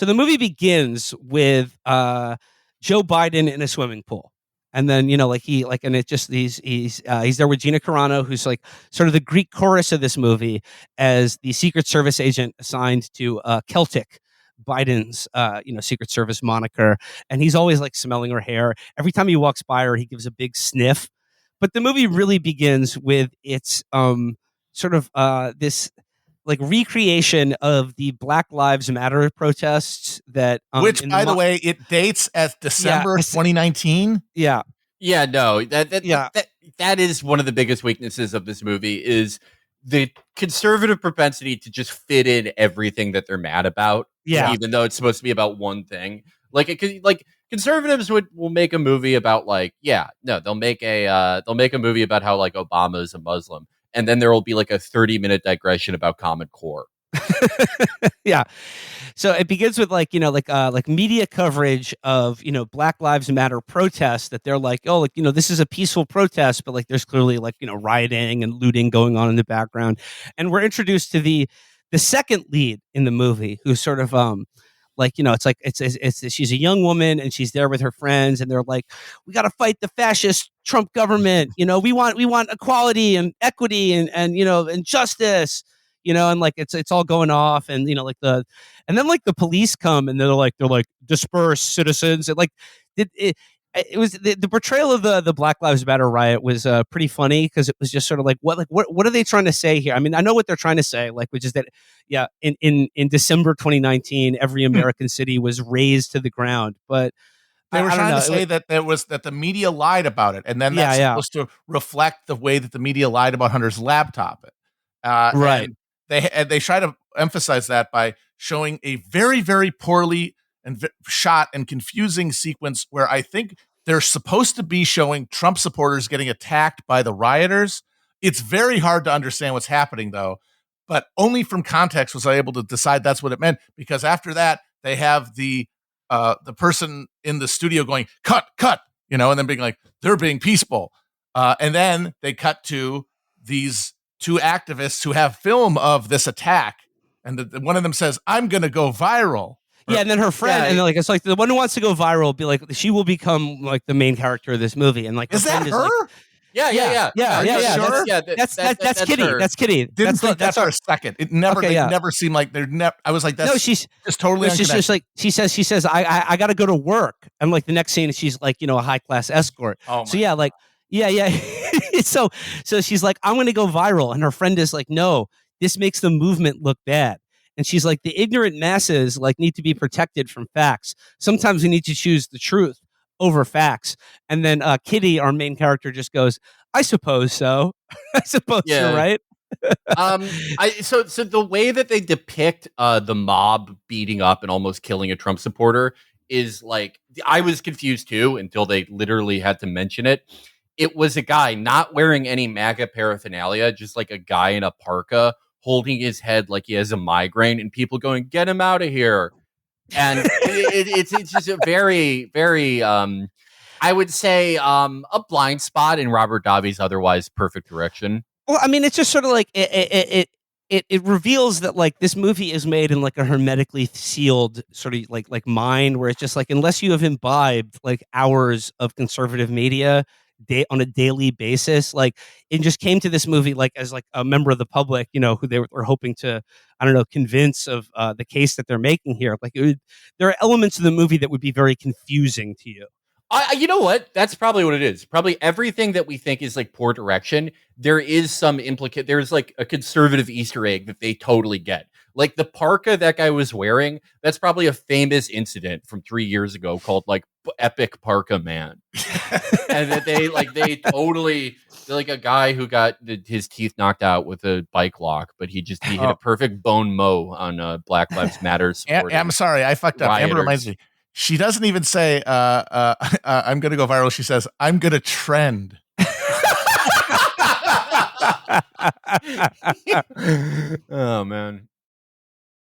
So the movie begins with Joe Biden in a swimming pool. And then, and it just he's there with Gina Carano, who's like sort of the Greek chorus of this movie, as the Secret Service agent assigned to Celtic, Biden's Secret Service moniker. And he's always like smelling her hair. Every time he walks by her, he gives a big sniff. But the movie really begins with its this like recreation of the Black Lives Matter protests that which, by the way, it dates as December 2019. Yeah. Yeah, no, that is one of the biggest weaknesses of this movie is the conservative propensity to just fit in everything that they're mad about. Yeah, even though it's supposed to be about one thing. Like conservatives will make a movie about they'll make a movie about how like Obama is a Muslim, and then there will be like a 30-minute digression about Common Core. Yeah. So it begins with like media coverage of, Black Lives Matter protests that they're like, oh, like, this is a peaceful protest, but like there's clearly like, rioting and looting going on in the background. And we're introduced to the second lead in the movie, who's sort of she's a young woman and she's there with her friends and they're like, we got to fight the fascist Trump government. We want equality and equity and justice. And like it's all going off, and and then like the police come and they're like disperse citizens, and like it was the portrayal of the Black Lives Matter riot was pretty funny, because it was just sort of like what are they trying to say here? I mean, I know what they're trying to say, like, which is that in December 2019 every American city was razed to the ground, but they were trying to say that the media lied about it, and then that's supposed to reflect the way that the media lied about Hunter's laptop. Right. And they try to emphasize that by showing a very, very poorly shot and confusing sequence where I think they're supposed to be showing Trump supporters getting attacked by the rioters. It's very hard to understand what's happening, though, but only from context was I able to decide that's what it meant, because after that, they have the person in the studio going, cut, and then being like, they're being peaceful. And then they cut to these two activists who have film of this attack, and one of them says, "I'm going to go viral." And then her friend, and it's like the one who wants to go viral will be like, she will become like the main character of this movie, and like is that her? Yeah. Sure? That's Kitty. Her. That's Kitty. Didn't think that's for a second. It never. They never seemed like they're never. I was like, that's she's just totally. It's just like she says, I got to go to work, and like the next scene, she's like, a high class escort. Oh, so yeah, like. Yeah. so she's like, I'm going to go viral. And her friend is like, no, this makes the movement look bad. And she's like, the ignorant masses like need to be protected from facts. Sometimes we need to choose the truth over facts. And then Kitty, our main character, just goes, I suppose so. I suppose you're right. So the way that they depict the mob beating up and almost killing a Trump supporter is like, I was confused too until they literally had to mention it. It was a guy not wearing any MAGA paraphernalia, just like a guy in a parka holding his head like he has a migraine, and people going, get him out of here. And it's just a very, very, I would say, a blind spot in Robert Davi's otherwise perfect direction. Well, I mean, it's just sort of like it reveals that like this movie is made in like a hermetically sealed sort of like mind, where it's just like, unless you have imbibed like hours of conservative media on a daily basis, like it just came to this movie like as like a member of the public, who they were hoping to, I don't know, convince of the case that they're making here. Like there are elements of the movie that would be very confusing to you. You know what? That's probably what it is. Probably everything that we think is like poor direction, there is some there's like a conservative Easter egg that they totally get. Like the parka that guy was wearing, that's probably a famous incident from 3 years ago called like Epic Parka Man. And that they totally, like a guy who got his teeth knocked out with a bike lock, but he hit a perfect bone mow on Black Lives Matter. I'm sorry, I fucked up. Rioters. Amber reminds me. She doesn't even say, I'm going to go viral. She says, I'm going to trend. Oh, man.